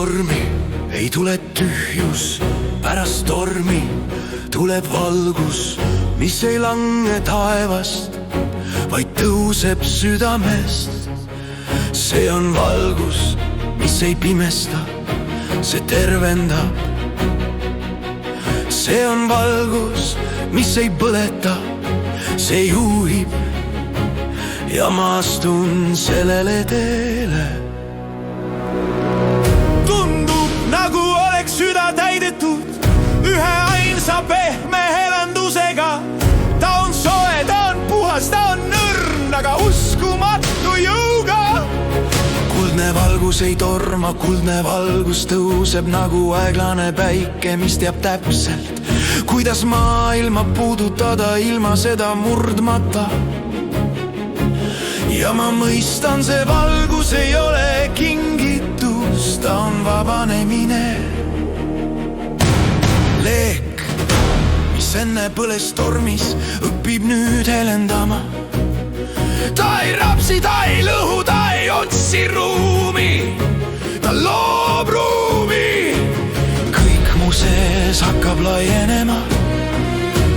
tormi ei tule tühjus, pärast tormi tuleb valgus, mis ei lange taevast, vaid tõuseb südamest. See on valgus, mis ei pimesta, see tervendab. See on valgus, mis ei põleta, see juhib ja ma astun sellele teele. Tundub nagu oleks süda täidetud ühe ainsa pehme helandusega. Ta on soe, ta on puhas, ta on õrn, aga uskumatu jõuga. Kuldne valgus ei torma, kuldne valgus tõuseb nagu aeglane päike, mis teab täpselt, kuidas maailma puudutada ilma seda murdmata. Ja ma mõistan, see valgus ei ole kingitus, ta on vabanemine. Leek, mis enne põles tormis, õpib nüüd helendama. Ta ei rapsi, ta ei lõhu, ta ei otsi ruumi, ta loob ruumi. Kõik mu sees hakkab laienema,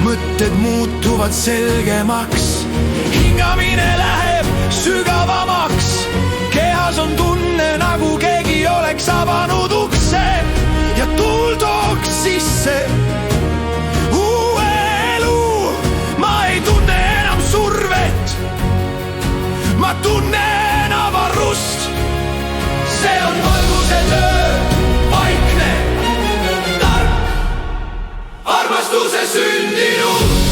mõtted muutuvad selgemaks. Hingamine läheb sügavamaks, kehas on tunne, nagu keegi oleks avanud ukse ja tuul tooks sisse uue elu. Ma ei tunne enam survet, ma tunnen avarust. See on valguse töö, vaikne, tark, armastuse sündinud.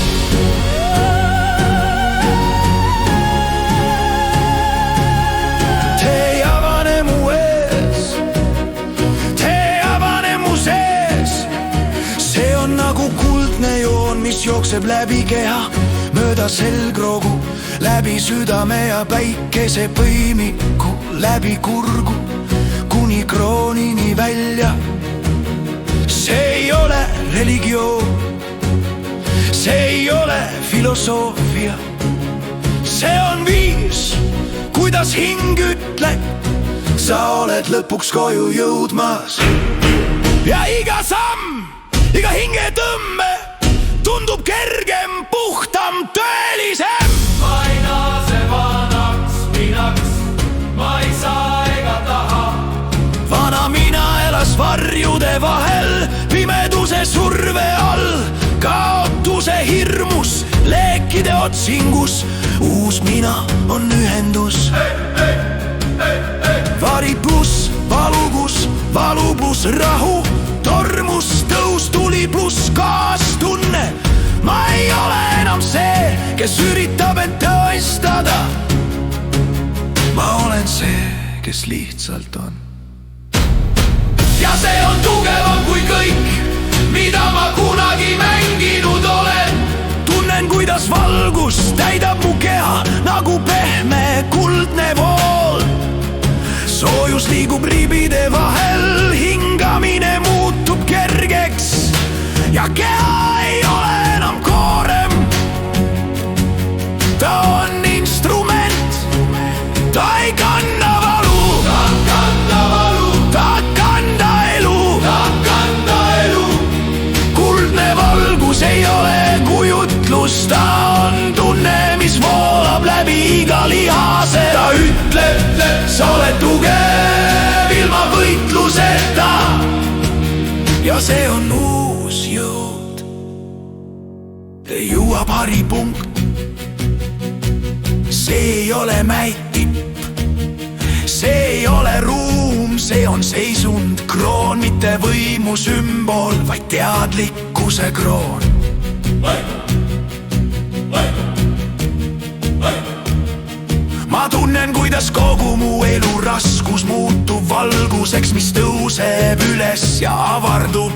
Mis jookseb läbi keha, mööda selgroogu, läbi südame ja päikese põimiku, läbi kurgu, kuni kroonini välja. See ei ole religioon, see ei ole filosoofia. See on viis, kuidas hing ütleb, sa oled lõpuks koju jõudmas. Ja iga samm, iga hingetõmme tundub kergem, puhtam, tõelisem. Ma ei naase vanaks minaks, ma ei saa ega taha. Vana mina elas varjude vahel, pimeduse surve all, kaotuse hirmus, leekide otsingus. Uus mina on ühendus. Vari pluss valugus, valu pluss rahu, tormus, tõus, tuli pluss kaastunne. Ma ei ole enam see, kes üritab end tõestada. Ma olen see, kes lihtsalt on. Ja see on tugevam kui kõik, mida ma kunagi mänginud olen. Tunnen, kuidas valgus täidab mu keha nagu pehme kuldne vool. Soojus liigub ribide vahel, hingamine muutub kergeks ja keha ei ole enam koorem. Ta on instrument, ta ei kanna valu, ta kanda valu, ta kanda elu, ta kanda elu. Kuldne valgus ei ole kujutlus, ta on tunne, mis voolab läbi iga lihase. Ta ütleb, sa oled tugev ilma võitluseta. Ja see on uus jõud, te jõuab haripunkt. See ei ole mäitip, see ei ole ruum, see on seisund, kroon, mitte võimu sümbol, vaid teadlikkuse kroon. Ma tunnen, kuidas kogu mu elu raskus muutub valguseks, mis tõuseb üles ja avardub.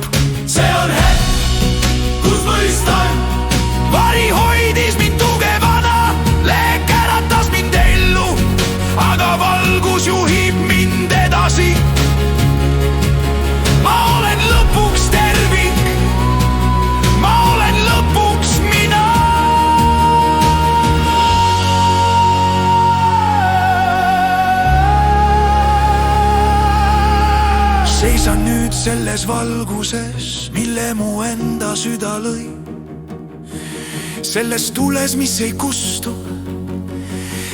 See on hetk, kus mõistan, vari hoidis mind tugevana, leek äratas mind ellu, aga valgus juhib mind edasi. Ma olen lõpuks tervik, ma olen lõpuks mina. See seisan nüüd selles valguses, mille mu enda süda lõi. Selles tules, mis ei kustu,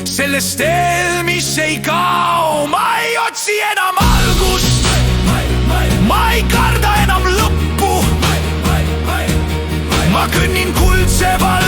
selles teel, mis ei kao. Ma ei otsi enam algust, ma ei karda enam lõppu. Ma kõnnin kuldse valgusega.